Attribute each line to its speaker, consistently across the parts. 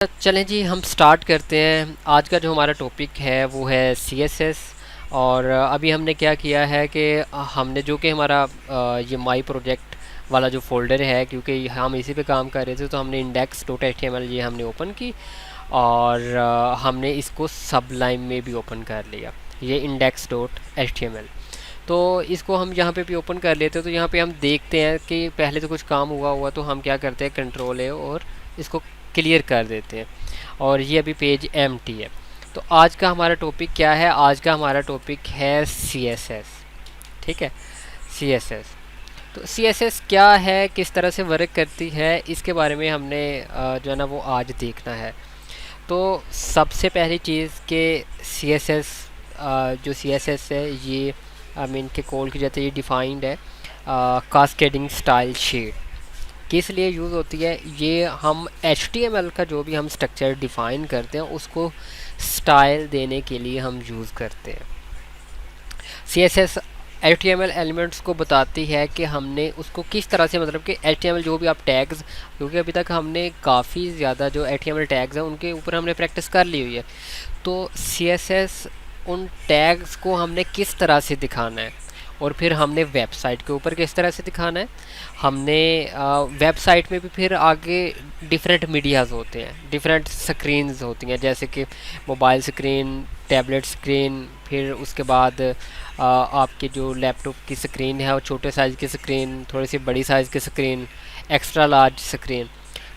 Speaker 1: चलें जी, हम स्टार्ट करते हैं। आज का जो हमारा टॉपिक है वो है CSS। और अभी हमने क्या किया है कि हमने जो कि हमारा ये माई प्रोजेक्ट वाला जो फोल्डर है, क्योंकि हम इसी पे काम कर रहे थे, तो हमने index.html ये हमने ओपन की और हमने इसको सबलाइम में भी ओपन कर लिया, ये index.html। तो इसको हम यहाँ पे भी ओपन कर लेते हैं। तो यहाँ पे हम देखते हैं कि पहले तो कुछ काम हुआ तो हम क्या करते हैं, कंट्रोल है और इसको क्लियर कर देते हैं। और ये अभी पेज एम्प्टी है। तो आज का हमारा टॉपिक क्या है? आज का हमारा टॉपिक है CSS। ठीक है, CSS। तो CSS क्या है, किस तरह से वर्क करती है, इसके बारे में हमने जो है ना वो आज देखना है। तो सबसे पहली चीज़ कि CSS जो CSS है ये मीन के कॉल की जाती है, ये डिफाइंड है कास्केडिंग स्टाइल शीट। किस लिए यूज़ होती है ये? हम HTML का जो भी हम स्ट्रक्चर डिफ़ाइन करते हैं उसको स्टाइल देने के लिए हम यूज़ करते हैं। CSS HTML एलिमेंट्स को बताती है कि हमने उसको किस तरह से, मतलब कि HTML जो भी आप टैग्स, क्योंकि अभी तक हमने काफ़ी ज़्यादा जो HTML टैग्स हैं उनके ऊपर हमने प्रैक्टिस कर ली हुई है। तो CSS उन टैग्स को हमने किस तरह से दिखाना है और फिर हमने वेबसाइट के ऊपर किस तरह से दिखाना है। हमने वेबसाइट में भी फिर आगे डिफरेंट मीडियाज़ होते हैं, डिफरेंट स्क्रीन्स होती हैं, जैसे कि मोबाइल स्क्रीन, टैबलेट स्क्रीन, फिर उसके बाद आपके जो लैपटॉप की स्क्रीन है और छोटे साइज़ की स्क्रीन, थोड़ी सी बड़ी साइज़ की स्क्रीन, एक्स्ट्रा लार्ज स्क्रीन।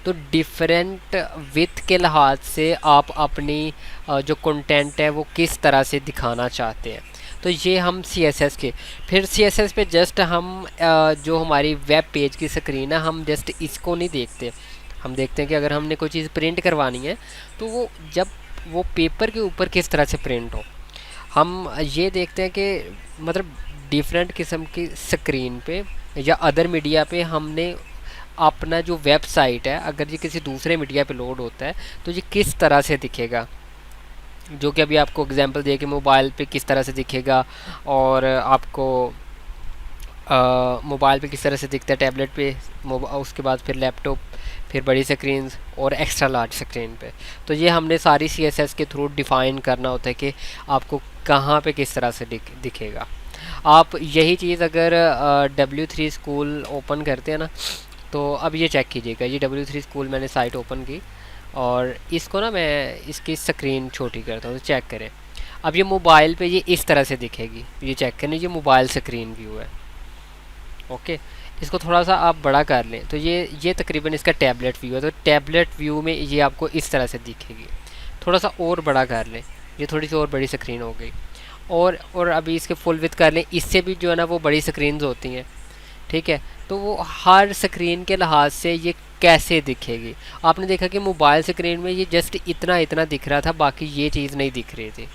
Speaker 1: तो डिफरेंट विथ के लिहाज से आप अपनी जो कंटेंट है वो किस तरह से दिखाना चाहते हैं। तो ये हम CSS के, फिर CSS पे जस्ट हम जो हमारी वेब पेज की स्क्रीन है, हम जस्ट इसको नहीं देखते। हम देखते हैं कि अगर हमने कोई चीज़ प्रिंट करवानी है तो वो जब वो पेपर के ऊपर किस तरह से प्रिंट हो। हम ये देखते हैं कि मतलब डिफरेंट किस्म की स्क्रीन पे या अदर मीडिया पे हमने अपना जो वेबसाइट है, अगर ये किसी दूसरे मीडिया पे लोड होता है तो ये किस तरह से दिखेगा, जो कि अभी आपको एग्जांपल दिया कि मोबाइल पे किस तरह से दिखेगा और आपको मोबाइल पे किस तरह से दिखता है, टैबलेट पे, उसके बाद फिर लैपटॉप, फिर बड़ी स्क्रीन और एक्स्ट्रा लार्ज स्क्रीन पे। तो ये हमने सारी CSS के थ्रू डिफ़ाइन करना होता है कि आपको कहाँ पे किस तरह से दिखेगा। आप यही चीज़ अगर W3 स्कूल ओपन करते हैं ना, तो अब ये चेक कीजिएगा, ये W3 स्कूल मैंने साइट ओपन की और इसको ना मैं इसकी स्क्रीन छोटी करता हूँ, तो चेक करें। अब ये मोबाइल पे ये इस तरह से दिखेगी, ये चेक करें, ये मोबाइल स्क्रीन व्यू है। ओके, इसको थोड़ा सा आप बड़ा कर लें तो ये तकरीबन इसका टैबलेट व्यू है। तो टैबलेट व्यू में ये आपको इस तरह से दिखेगी। थोड़ा सा और बड़ा कर लें, ये थोड़ी सी और बड़ी स्क्रीन हो गई। और अभी इसके फुल विथ कर लें, इससे भी जो है ना वो बड़ी स्क्रीन होती हैं। ठीक है, तो वो हर स्क्रीन के लिहाज से ये कैसे दिखेगी। आपने देखा कि मोबाइल स्क्रीन में ये जस्ट इतना इतना दिख रहा था, बाकी ये चीज़ नहीं दिख रही थी,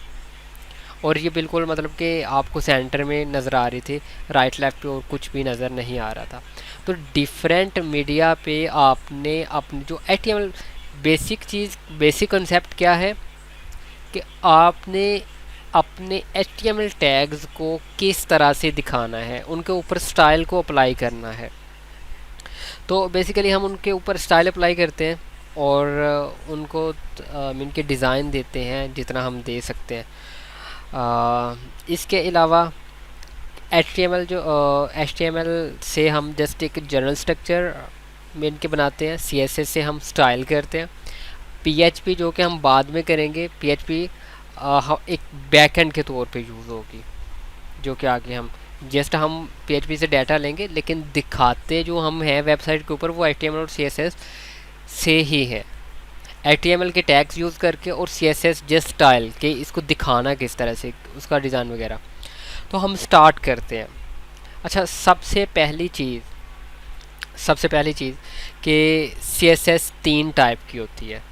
Speaker 1: और ये बिल्कुल मतलब कि आपको सेंटर में नज़र आ रही थी, राइट लेफ्ट पे और कुछ भी नज़र नहीं आ रहा था। तो डिफरेंट मीडिया पे आपने अपनी जो HTML बेसिक चीज़, बेसिक कंसेप्ट क्या है कि आपने अपने HTML टैग्स को किस तरह से दिखाना है, उनके ऊपर स्टाइल को अप्लाई करना है। तो बेसिकली हम उनके ऊपर स्टाइल अप्लाई करते हैं और उनको इनके डिज़ाइन देते हैं जितना हम दे सकते हैं। इसके अलावा HTML जो HTML से हम जस्ट एक जनरल स्ट्रक्चर में इनके बनाते हैं, CSS से हम स्टाइल करते हैं, PHP जो कि हम बाद में करेंगे, PHP एक बैकएंड के तौर पे यूज़ होगी, जो कि आगे हम जस्ट हम PHP से डाटा लेंगे, लेकिन दिखाते जो हम हैं वेबसाइट के ऊपर वो HTML और CSS से ही है। HTML के टैग्स यूज़ करके और CSS जस्ट स्टाइल के इसको दिखाना किस तरह से, उसका डिज़ाइन वगैरह। तो हम स्टार्ट करते हैं। अच्छा, सबसे पहली चीज़ कि CSS 3 टाइप की होती है।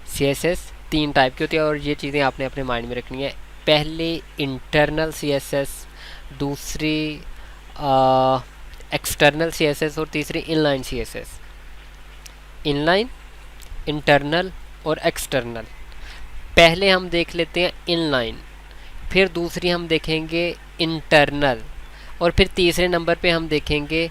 Speaker 1: CSS 3 टाइप की होती है और ये चीज़ें आपने अपने माइंड में रखनी है। पहले इंटरनल CSS, दूसरी एक्सटर्नल CSS और तीसरी इनलाइन CSS। इनलाइन, इंटरनल और एक्सटर्नल। पहले हम देख लेते हैं इनलाइन, फिर दूसरी हम देखेंगे इंटरनल, और फिर तीसरे नंबर पे हम देखेंगे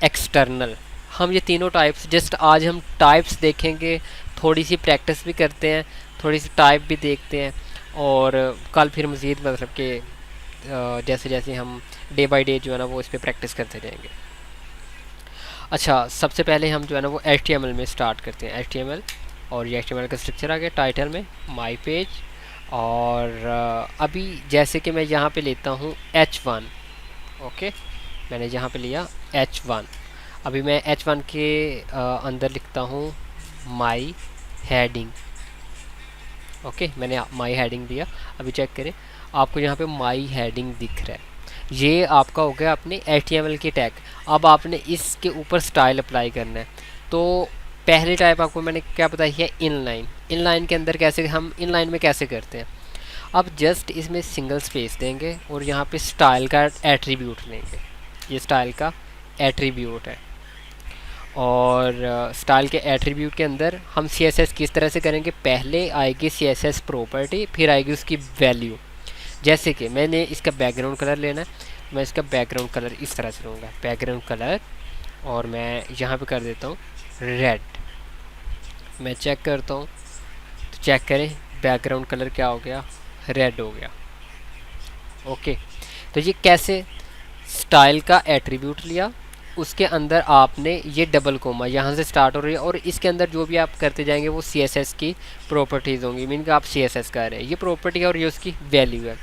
Speaker 1: एक्सटर्नल। हम ये तीनों टाइप्स, जस्ट आज हम टाइप्स देखेंगे थोड़ी सी प्रैक्टिस भी करते हैं, थोड़ी सी टाइप भी देखते हैं, और कल फिर मज़ीद मतलब कि जैसे जैसे हम डे बाय डे जो है ना वो इस पर प्रैक्टिस करते रहेंगे। अच्छा, सबसे पहले हम जो है ना वो HTML में स्टार्ट करते हैं। HTML, और ये HTML का स्ट्रक्चर आ गया टाइटल में माई पेज। और अभी जैसे कि मैं यहाँ पे लेता हूँ H1। ओके, मैंने यहाँ पे लिया H1। अभी मैं H1 के अंदर लिखता हूँ माई हेडिंग। ओके, मैंने माई हेडिंग दिया। अभी चेक करें, आपको यहाँ पे माई हेडिंग दिख रहा है। ये आपका हो गया अपने HTML के टैग। अब आपने इसके ऊपर स्टाइल अप्लाई करना है। तो पहली टाइप आपको मैंने क्या बताई है, इनलाइन। इनलाइन के अंदर कैसे, हम इनलाइन में कैसे करते हैं, अब जस्ट इसमें सिंगल स्पेस देंगे और यहाँ पे स्टाइल का एट्रीब्यूट लेंगे। ये स्टाइल का एट्रीब्यूट है, और स्टाइल के एट्रीब्यूट के अंदर हम CSS किस तरह से करेंगे, पहले आएगी CSS प्रॉपर्टी, फिर आएगी उसकी वैल्यू। जैसे कि मैंने इसका बैकग्राउंड कलर लेना है, मैं इसका बैकग्राउंड कलर इस तरह से लूँगा, बैकग्राउंड कलर, और मैं यहाँ पे कर देता हूँ रेड। मैं चेक करता हूँ, तो चेक करें बैकग्राउंड कलर क्या हो गया, रेड हो गया। ओके, तो ये कैसे, स्टाइल का एट्रीब्यूट लिया, उसके अंदर आपने ये डबल कोमा यहाँ से स्टार्ट हो रही है, और इसके अंदर जो भी आप करते जाएंगे वो CSS की प्रॉपर्टीज़ होंगी। मीन कि आप CSS कर रहे हैं, ये प्रॉपर्टी है और ये उसकी वैल्यू है।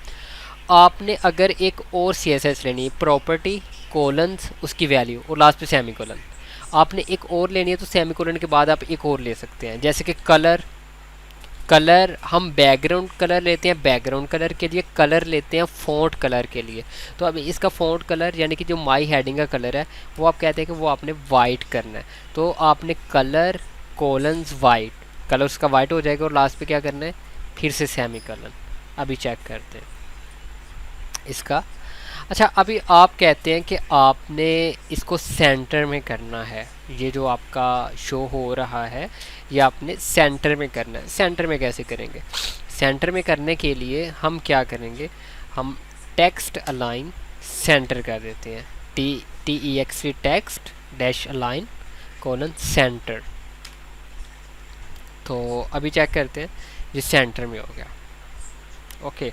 Speaker 1: आपने अगर एक और CSS लेनी है, प्रॉपर्टी कोलन्स उसकी वैल्यू और लास्ट पे सेमी कोलन, आपने एक और लेनी है तो सेमी कोलन के बाद आप एक और ले सकते हैं। जैसे कि कलर, कलर हम बैकग्राउंड कलर लेते हैं, बैकग्राउंड कलर के लिए कलर लेते हैं फ़ॉन्ट कलर के लिए। तो अब इसका फ़ॉन्ट कलर यानी कि जो माई हेडिंग का कलर है वो आप कहते हैं कि वो आपने वाइट करना है, तो आपने कलर कोलन्स वाइट, कलर उसका वाइट हो जाएगा और लास्ट पे क्या करना है, फिर से सेमी कोलन। अभी चेक करते हैं इसका। अच्छा, अभी आप कहते हैं कि आपने इसको सेंटर में करना है, ये जो आपका शो हो रहा है ये आपने सेंटर में करना है। सेंटर में कैसे करेंगे, सेंटर में करने के लिए हम क्या करेंगे, हम टेक्स्ट अलाइन सेंटर कर देते हैं, TEXT text dash align colon centre. तो अभी चेक करते हैं, ये सेंटर में हो गया। ओके,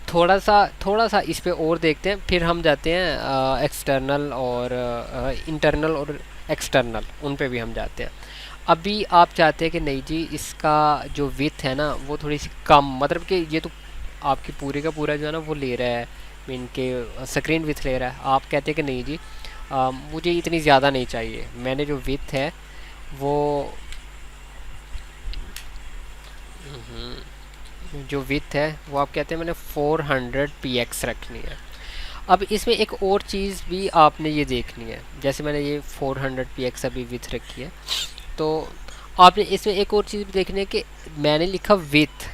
Speaker 1: थोड़ा सा इस पे और देखते हैं, फिर हम जाते हैं एक्सटर्नल और इंटरनल और एक्सटर्नल, उन पे भी हम जाते हैं। अभी आप चाहते हैं कि नहीं जी इसका जो विथ है ना वो थोड़ी सी कम, मतलब कि ये तो आपकी पूरे का पूरा जो है ना वो ले रहा है, मीन के स्क्रीन विथ ले रहा है। आप कहते हैं कि नहीं जी मुझे इतनी ज़्यादा नहीं चाहिए, मैंने जो विथ है वो जो विथ है वो आप कहते हैं मैंने 400 px रखनी है। अब इसमें एक और चीज़ भी आपने ये देखनी है, जैसे मैंने ये 400 px अभी विथ रखी है, तो आपने इसमें एक और चीज़ भी देखनी है कि मैंने लिखा विथ,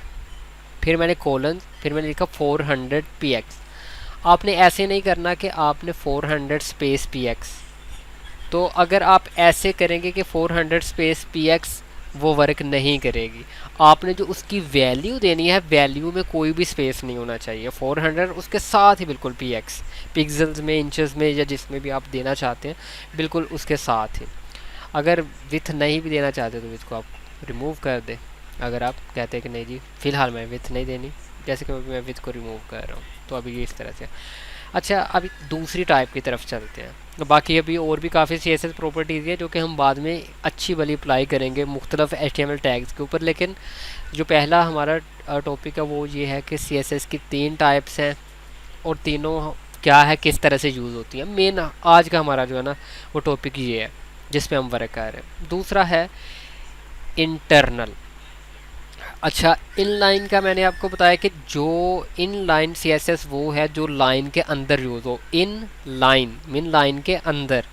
Speaker 1: फिर मैंने कोलन, फिर मैंने लिखा 400 px। आपने ऐसे नहीं करना कि आपने 400 स्पेस px, तो अगर आप ऐसे करेंगे कि 400 स्पेस px वो वर्क नहीं करेगी। आपने जो उसकी वैल्यू देनी है, वैल्यू में कोई भी स्पेस नहीं होना चाहिए, 400 उसके साथ ही बिल्कुल px, पिक्सल्स में, इंचेस में, या जिसमें भी आप देना चाहते हैं बिल्कुल उसके साथ ही। अगर विथ नहीं भी देना चाहते तो इसको आप रिमूव कर दें। अगर आप कहते हैं कि नहीं जी फ़िलहाल मैं विथ नहीं देनी, जैसे कि मैं विथ को रिमूव कर रहा हूँ, तो अभी ये इस तरह से। अच्छा, अभी दूसरी टाइप की तरफ चलते हैं। तो बाकी अभी और भी काफ़ी CSS प्रॉपर्टीज़ है जो कि हम बाद में अच्छी वाली अप्लाई करेंगे मुख्तलिफ HTML टैग्स के ऊपर। लेकिन जो पहला हमारा टॉपिक है वो ये है कि CSS की 3 टाइप्स हैं और तीनों क्या है, किस तरह से यूज़ होती है। मेन आज का हमारा जो है ना वो टॉपिक ये है जिस पे हम वर्क कर रहे हैं। दूसरा है इंटरनल। अच्छा, इनलाइन का मैंने आपको बताया कि जो इनलाइन CSS वो है जो लाइन के अंदर यूज़ हो। इन लाइन मीन लाइन के अंदर,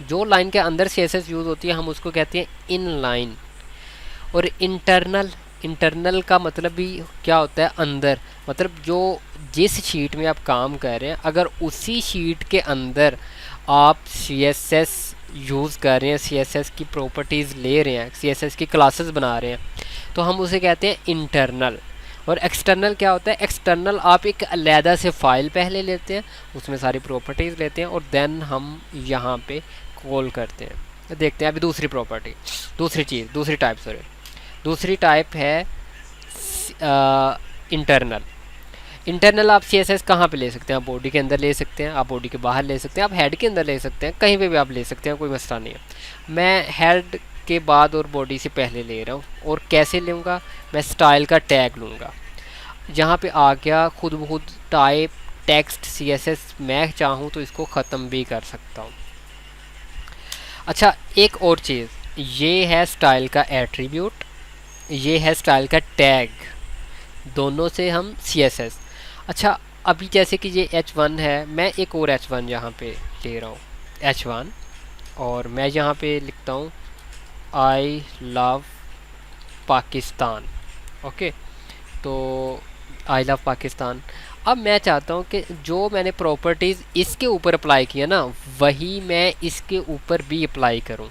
Speaker 1: जो लाइन के अंदर CSS यूज़ होती है हम उसको कहते हैं इनलाइन। और इंटरनल, इंटरनल का मतलब भी क्या होता है, अंदर, मतलब जो जिस शीट में आप काम कर रहे हैं अगर उसी शीट के अंदर आप CSS यूज़ कर रहे हैं, CSS की प्रॉपर्टीज़ ले रहे हैं, CSS की क्लासेस बना रहे हैं, तो हम उसे कहते हैं इंटरनल। और एक्सटर्नल क्या होता है, एक्सटर्नल आप एक अलहदा से फ़ाइल पहले लेते हैं, उसमें सारी प्रॉपर्टीज़ लेते हैं और देन हम यहाँ पे कॉल करते हैं। देखते हैं अभी दूसरी प्रॉपर्टी, दूसरी चीज़, दूसरी टाइप, सॉरी, दूसरी टाइप है इंटरनल। इंटरनल आप सी एस एस कहाँ पर ले सकते हैं? आप बॉडी के अंदर ले सकते हैं, आप बॉडी के बाहर ले सकते हैं, आप हेड के अंदर ले सकते हैं, कहीं पे भी आप ले सकते हैं, कोई मसला नहीं है। मैं हेड के बाद और बॉडी से पहले ले रहा हूँ। और कैसे लूँगा? मैं स्टाइल का टैग लूँगा। जहाँ पे आ गया खुद ब खुद type text C S S, मैं चाहूँ तो इसको ख़त्म भी कर सकता हूँ। अच्छा, एक और चीज़, ये है स्टाइल का एट्रीब्यूट, ये है स्टाइल का टैग, दोनों से हम सी एस एस। अच्छा, अभी जैसे कि ये H1 है, मैं एक और H1 यहाँ पे ले रहा हूँ, H1, और मैं यहाँ पे लिखता हूँ आई लव पाकिस्तान। ओके, तो आई लव पाकिस्तान। अब मैं चाहता हूँ कि जो मैंने प्रॉपर्टीज़ इसके ऊपर अप्लाई किया ना, वही मैं इसके ऊपर भी अप्लाई करूँ।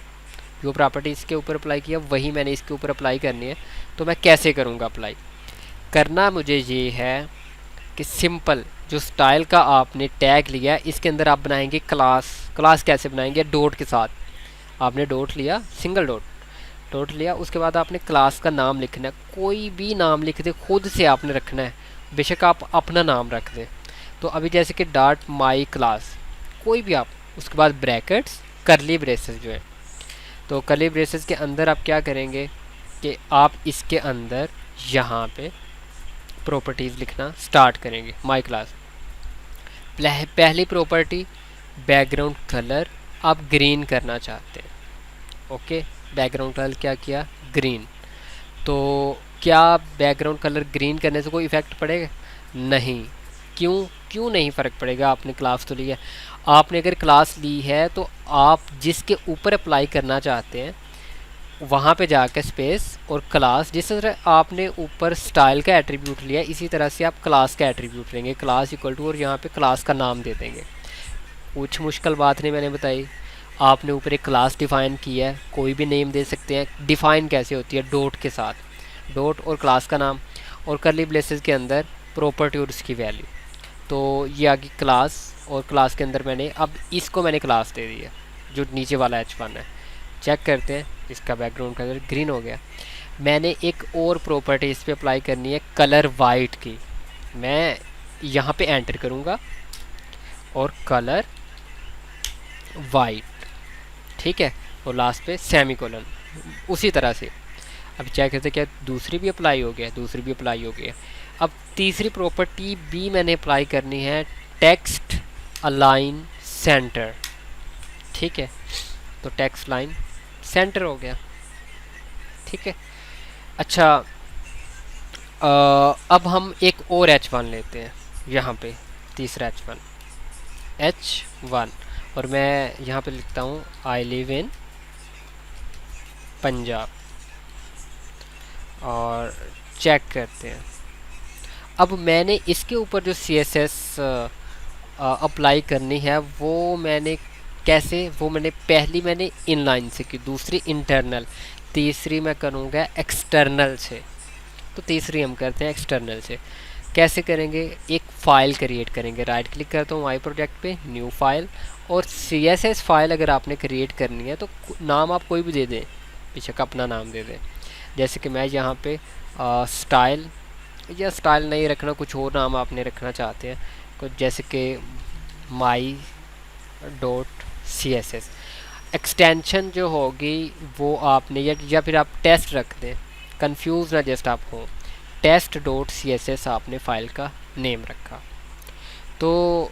Speaker 1: जो प्रॉपर्टी इसके ऊपर अप्लाई किया वही मैंने इसके ऊपर अप्लाई करनी है। तो मैं कैसे करूँगा अप्लाई? करना मुझे ये है कि सिंपल, जो स्टाइल का आपने टैग लिया इसके अंदर आप बनाएंगे क्लास। क्लास कैसे बनाएंगे? डॉट के साथ। आपने डॉट लिया, सिंगल डॉट, डॉट लिया, उसके बाद आपने क्लास का नाम लिखना है। कोई भी नाम लिख दे, खुद से आपने रखना है, बेशक आप अपना नाम रख दें। तो अभी जैसे कि डॉट माई क्लास, कोई भी आप, उसके बाद ब्रैकेट्स, करली ब्रेसेस जो है। तो करली ब्रेसेस के अंदर आप क्या करेंगे कि आप इसके अंदर यहाँ पे प्रॉपर्टीज़ लिखना स्टार्ट करेंगे। माई क्लास, पहली प्रॉपर्टी बैकग्राउंड कलर आप ग्रीन करना चाहते हैं। ओके, बैकग्राउंड कलर क्या किया? ग्रीन। तो क्या बैकग्राउंड कलर ग्रीन करने से कोई इफ़ेक्ट पड़ेगा? नहीं। क्यों? क्यों नहीं फ़र्क पड़ेगा? आपने क्लास तो ली है। आपने अगर क्लास ली है तो आप जिसके ऊपर अप्लाई करना चाहते हैं वहाँ पे जाकर स्पेस और क्लास, जिस तरह आपने ऊपर स्टाइल का एट्रीब्यूट लिया इसी तरह से आप क्लास का एट्रीब्यूट लेंगे, क्लास इक्वल टू, और यहाँ पे क्लास का नाम दे देंगे। कुछ मुश्किल बात नहीं मैंने बताई। आपने ऊपर एक क्लास डिफ़ाइन किया है, कोई भी नेम दे सकते हैं। डिफ़ाइन कैसे होती है? डॉट के साथ, डॉट और क्लास का नाम, और करली ब्रेसेस के अंदर प्रॉपर्टी और उसकी वैल्यू। तो ये आ गई क्लास, और क्लास के अंदर मैंने अब इसको मैंने क्लास दे दी है, जो नीचे वाला H1 है। चेक करते हैं, इसका बैकग्राउंड कलर ग्रीन हो गया। मैंने एक और प्रॉपर्टी इस पर अप्लाई करनी है, कलर वाइट की। मैं यहाँ पे एंटर करूँगा और कलर वाइट, ठीक है, और लास्ट पे सेमी कोलन। उसी तरह से अब चेक करते क्या दूसरी भी अप्लाई हो गया? दूसरी भी अप्लाई हो गया। अब तीसरी प्रॉपर्टी भी मैंने अप्लाई करनी है, टेक्स्ट अलाइन सेंटर, ठीक है। तो टेक्स्ट लाइन सेंटर हो गया, ठीक है। अच्छा, अब हम एक और H1 लेते हैं, यहाँ पे तीसरा H1, और मैं यहाँ पे लिखता हूँ आई लिव इन पंजाब, और चेक करते हैं। अब मैंने इसके ऊपर जो CSS अप्लाई करनी है वो मैंने कैसे, वो मैंने इनलाइन से की, दूसरी इंटरनल, तीसरी मैं करूँगा एक्सटर्नल से। तो तीसरी हम करते हैं एक्सटर्नल से। कैसे करेंगे? एक फ़ाइल क्रिएट करेंगे, राइट क्लिक करता हूँ माई प्रोजेक्ट पे, न्यू फाइल, और CSS फाइल अगर आपने क्रिएट करनी है तो नाम आप कोई भी दे दें, बेशक अपना नाम दे दें। जैसे कि मैं यहाँ पे स्टाइल, या स्टाइल नहीं रखना, कुछ और नाम आपने रखना चाहते हैं, कुछ जैसे कि माई डॉट CSS। एक्सटेंशन जो होगी वो आपने, या फिर आप टेस्ट रख दें, कंफ्यूज ना जस्ट आप हो, टेस्ट डॉट CSS आपने फ़ाइल का नेम रखा। तो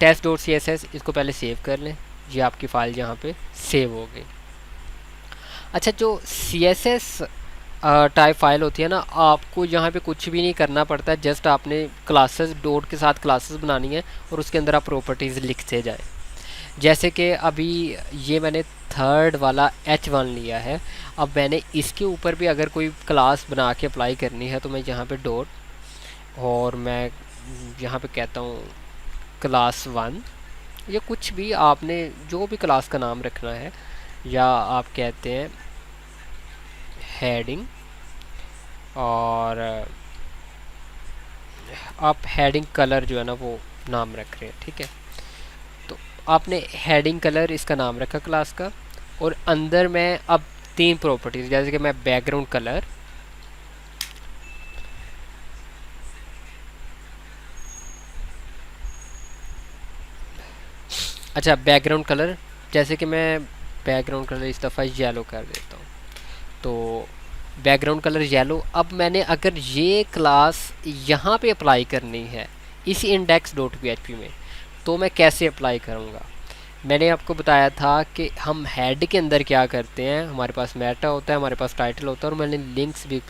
Speaker 1: टेस्ट डॉट CSS, इसको पहले सेव कर लें, ये आपकी फ़ाइल यहाँ पे सेव हो गई। अच्छा, जो CSS टाइप फाइल होती है ना, आपको यहाँ पे कुछ भी नहीं करना पड़ता है, जस्ट आपने क्लासेस, डॉट के साथ क्लासेस बनानी है और उसके अंदर आप प्रॉपर्टीज़ लिखते जाएं। जैसे कि अभी ये मैंने थर्ड वाला H1 लिया है, अब मैंने इसके ऊपर भी अगर कोई क्लास बना के अप्लाई करनी है तो मैं यहाँ पे डॉट, और मैं यहाँ पे कहता हूँ क्लास 1, या कुछ भी आपने जो भी क्लास का नाम रखना है, या आप कहते हैं हेडिंग, और आप हेडिंग कलर जो है ना वो नाम रख रहे हैं, ठीक है। तो आपने हेडिंग कलर इसका नाम रखा क्लास का, और अंदर मैं अब 3 प्रॉपर्टीज, जैसे कि मैं बैकग्राउंड कलर, अच्छा बैकग्राउंड कलर, जैसे कि मैं बैकग्राउंड कलर इस दफ़ा येलो कर देता हूँ। तो बैकग्राउंड कलर येलो। अब मैंने अगर ये क्लास यहाँ पे अप्लाई करनी है इसी इंडेक्स डॉट पी में, तो मैं कैसे अप्लाई करूँगा? मैंने आपको बताया था कि हम हेड के अंदर क्या करते हैं, हमारे पास मेटा होता है, हमारे पास टाइटल होता है, और मैंने लिंक्स भी,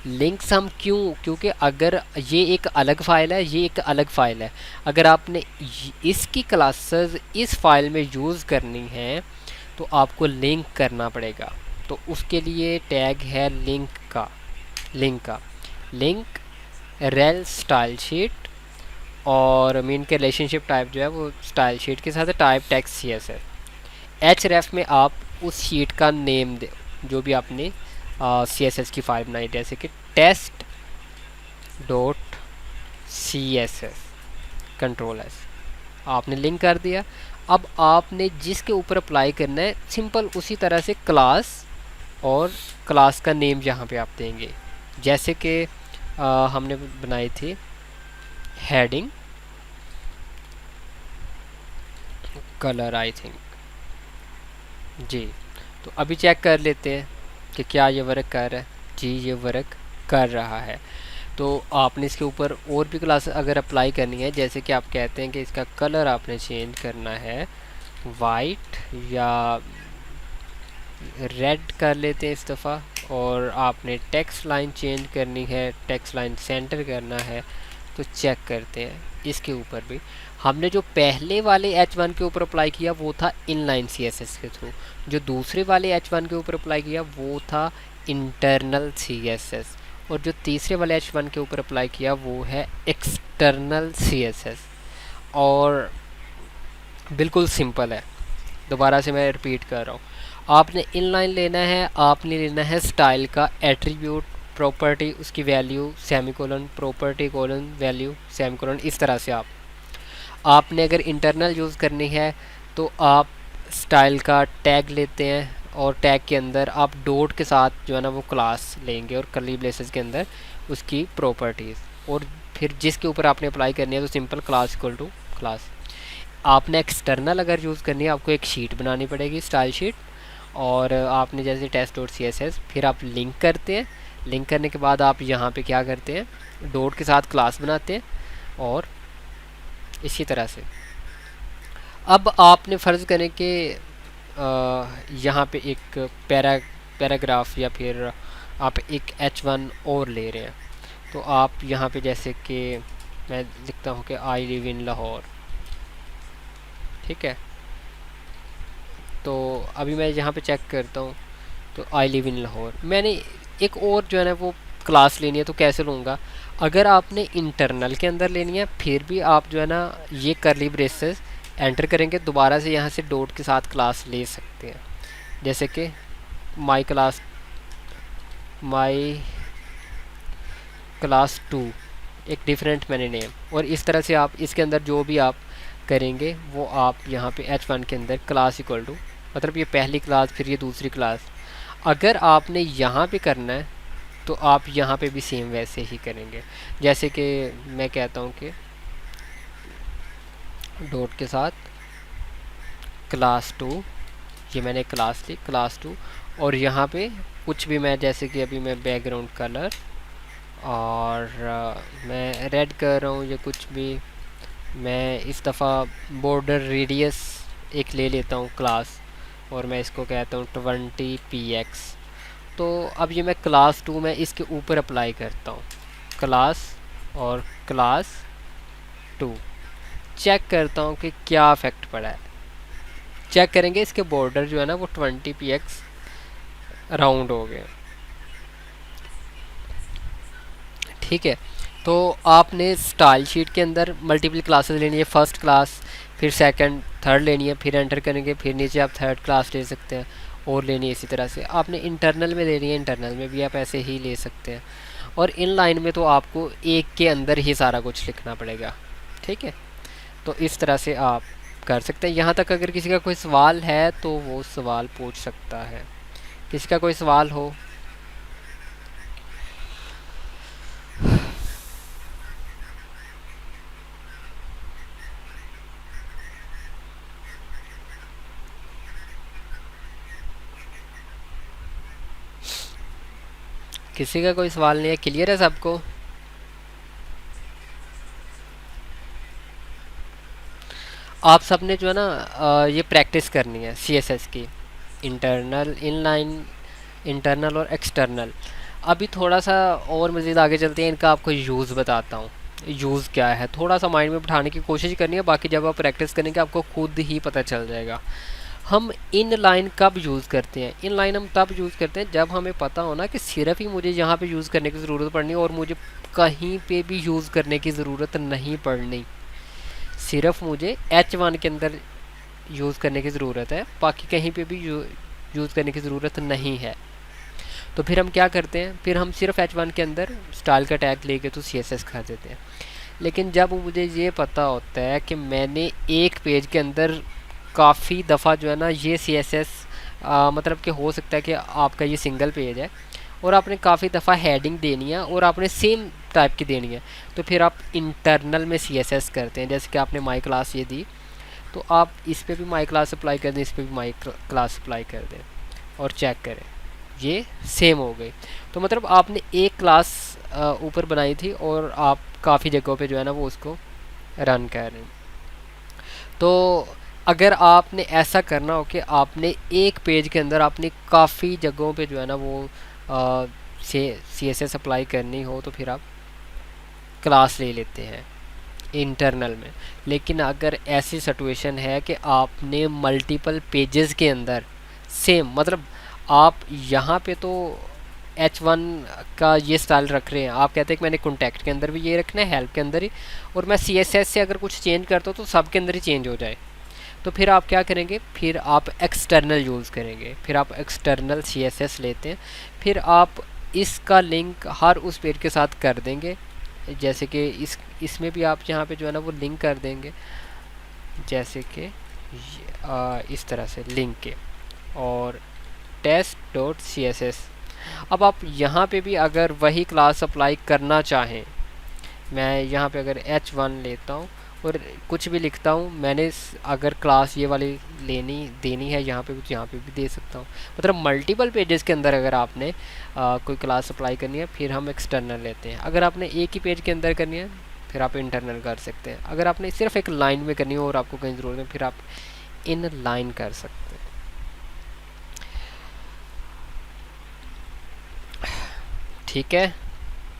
Speaker 1: लिंक्स हम क्यों, क्योंकि अगर ये एक अलग फ़ाइल है, ये एक अलग फ़ाइल है, अगर आपने इसकी क्लासेस इस फाइल में यूज़ करनी है तो आपको लिंक करना पड़ेगा। तो उसके लिए टैग है लिंक का, लिंक रेल स्टाइल शीट, और मेन के रिलेशनशिप टाइप जो है वो स्टाइल शीट के साथ है, टाइप टेक्स्ट सी एस है। एच रेफ में आप उस शीट का नेम दे, जो भी आपने सी एस एस की फाइल बनाई, जैसे कि test dot C S S control S, आपने लिंक कर दिया। अब आपने जिसके ऊपर अप्लाई करना है सिंपल उसी तरह से क्लास, और क्लास का नेम यहाँ पे आप देंगे, जैसे कि हमने बनाई थी हेडिंग कलर आई थिंक जी। तो अभी चेक कर लेते हैं कि क्या ये वर्क कर रहा है। जी ये वर्क कर रहा है। तो आपने इसके ऊपर और भी क्लास अगर अप्लाई करनी है, जैसे कि आप कहते हैं कि इसका कलर आपने चेंज करना है वाइट या रेड कर लेते हैं इस दफ़ा, और आपने टेक्स्ट लाइन चेंज करनी है, टेक्स्ट लाइन सेंटर करना है, तो चेक करते हैं इसके ऊपर भी। हमने जो पहले वाले H1 के ऊपर अप्लाई किया वो था इनलाइन CSS के थ्रू, जो दूसरे वाले H1 के ऊपर अप्लाई किया वो था इंटरनल CSS, और जो तीसरे वाले H1 के ऊपर अप्लाई किया वो है एक्सटर्नल CSS। और बिल्कुल सिंपल है, दोबारा से मैं रिपीट कर रहा हूँ। आपने इनलाइन लेना है, आपने लेना है स्टाइल का एट्रीब्यूट, प्रॉपर्टी उसकी value semicolon, property colon value semicolon, इस तरह से आपने अगर इंटरनल यूज़ करनी है तो आप स्टाइल का टैग लेते हैं, और टैग के अंदर आप डॉट के साथ जो है ना वो क्लास लेंगे, और कर्ली ब्रेसेस के अंदर उसकी प्रॉपर्टीज़, और फिर जिसके ऊपर आपने अप्लाई करनी है तो simple class equal to class. आपने एक्सटर्नल अगर यूज़ करनी है, आपको एक शीट बनानी पड़ेगी स्टाइल शीट, और आपने जैसे test dot C S S, फिर आप लिंक करते हैं, लिंक करने के बाद आप यहाँ पे क्या करते हैं, डॉट के साथ क्लास बनाते हैं, और इसी तरह से। अब आपने फ़र्ज़ करें कि यहाँ पे एक पैराग्राफ या फिर आप एक H1 और ले रहे हैं, तो आप यहाँ पे जैसे कि मैं लिखता हूँ कि आई लिव इन लाहौर, ठीक है। तो अभी मैं यहाँ पे चेक करता हूँ, तो आई लिव इन लाहौर, मैंने एक और जो है ना वो क्लास लेनी है, तो कैसे लूँगा? अगर आपने इंटरनल के अंदर लेनी है फिर भी आप जो है ना ये करली ब्रेसेस एंटर करेंगे, दोबारा से यहाँ से डॉट के साथ क्लास ले सकते हैं, जैसे कि माई क्लास 2, एक डिफरेंट मैंने नेम, और इस तरह से आप इसके अंदर जो भी आप करेंगे वो आप यहाँ पे H1 के अंदर क्लास इक्वल टू, मतलब ये पहली क्लास फिर ये दूसरी क्लास। अगर आपने यहाँ पे करना है तो आप यहाँ पे भी सेम वैसे ही करेंगे, जैसे कि मैं कहता हूँ कि डॉट के साथ क्लास 2, ये मैंने क्लास ली क्लास 2, और यहाँ पे कुछ भी मैं, जैसे कि अभी मैं बैकग्राउंड कलर और मैं रेड कर रहा हूँ, या कुछ भी मैं इस दफ़ा बॉर्डर रेडियस एक ले लेता हूँ क्लास, और मैं इसको कहता हूँ 20px। तो अब ये मैं क्लास 2 में इसके ऊपर अप्लाई करता हूँ, क्लास और क्लास 2, चेक करता हूँ कि क्या इफ़ेक्ट पड़ा है। चेक करेंगे इसके बॉर्डर जो है ना वो 20px राउंड हो गए, ठीक है। तो आपने स्टाइल शीट के अंदर मल्टीपल क्लासेस लेनी है, फर्स्ट क्लास फिर सेकंड थर्ड लेनी है, फिर एंटर करेंगे, फिर नीचे आप थर्ड क्लास ले सकते हैं और लेनी है। इसी तरह से आपने इंटरनल में लेनी है, इंटरनल में भी आप ऐसे ही ले सकते हैं, और इन लाइन में तो आपको एक के अंदर ही सारा कुछ लिखना पड़ेगा, ठीक है। तो इस तरह से आप कर सकते हैं। यहाँ तक अगर किसी का कोई सवाल है तो वो सवाल पूछ सकता है। किसी का कोई सवाल हो? किसी का कोई सवाल नहीं है? क्लियर है सबको? आप सबने जो है ना ये प्रैक्टिस करनी है सीएसएस की, इंटरनल, इनलाइन, इंटरनल और एक्सटर्नल। अभी थोड़ा सा और मज़ीद आगे चलते हैं, इनका आपको यूज़ बताता हूँ। यूज़ क्या है थोड़ा सा माइंड में बिठाने की कोशिश करनी है, बाकी जब आप प्रैक्टिस करेंगे आपको खुद ही पता चल जाएगा। हम इन लाइन कब यूज़ करते हैं? इन लाइन हम तब यूज़ करते हैं जब हमें पता हो ना कि सिर्फ ही मुझे यहाँ पे यूज़ करने की ज़रूरत पड़नी है और मुझे कहीं पे भी यूज़ करने की ज़रूरत नहीं पड़नी। सिर्फ मुझे H1 के अंदर यूज़ करने की ज़रूरत है, बाकी कहीं पे भी यूज़ करने की ज़रूरत नहीं है। तो फिर हम क्या करते हैं, फिर हम सिर्फ H1 के अंदर स्टाइल का टैग लेके तो CSS कर देते हैं। लेकिन जब मुझे ये पता होता है कि मैंने एक पेज के अंदर काफ़ी दफ़ा जो है ना ये CSS मतलब कि हो सकता है कि आपका ये सिंगल पेज है और आपने काफ़ी दफ़ा हेडिंग देनी है और आपने सेम टाइप की देनी है, तो फिर आप इंटरनल में CSS करते हैं। जैसे कि आपने माई क्लास ये दी, तो आप इस पे भी माई क्लास अप्लाई कर दें, इस पे भी माई क्लास अप्लाई कर दें और चेक करें ये सेम हो गई। तो मतलब आपने एक क्लास ऊपर बनाई थी और आप काफ़ी जगहों पे जो है ना वो उसको रन कर रहे हैं। तो अगर आपने ऐसा करना हो कि आपने एक पेज के अंदर आपने काफ़ी जगहों पे जो है ना वो CSS अप्लाई करनी हो, तो फिर आप क्लास ले लेते हैं इंटरनल में। लेकिन अगर ऐसी सिचुएशन है कि आपने मल्टीपल पेजेस के अंदर सेम, मतलब आप यहाँ पे तो H1 का ये स्टाइल रख रहे हैं, आप कहते हैं कि मैंने कॉन्टैक्ट के अंदर भी ये रखना है, हेल्प के अंदर ही, और मैं CSS से अगर कुछ चेंज करता हूँ तो सब के अंदर ही चेंज हो जाए, तो फिर आप क्या करेंगे, फिर आप एक्सटर्नल यूज़ करेंगे। फिर आप एक्सटर्नल CSS लेते हैं, फिर आप इसका लिंक हर उस पेज के साथ कर देंगे। जैसे कि इसमें भी आप यहाँ पे जो है ना वो लिंक कर देंगे, जैसे कि इस तरह से लिंक के, और test.css। अब आप यहाँ पे भी अगर वही क्लास अप्लाई करना चाहें, मैं यहाँ पे अगर H1 लेता हूँ और कुछ भी लिखता हूँ, मैंने अगर क्लास ये वाली लेनी देनी है यहाँ पे, कुछ यहाँ पे भी दे सकता हूँ। मतलब मल्टीपल पेजेस के अंदर अगर आपने कोई क्लास अप्लाई करनी है, फिर हम एक्सटर्नल लेते हैं। अगर आपने एक ही पेज के अंदर करनी है, फिर आप इंटरनल कर सकते हैं। अगर आपने सिर्फ एक लाइन में करनी हो और आपको कहीं ज़रूरत है, फिर आप इन लाइन कर सकते हैं। ठीक है।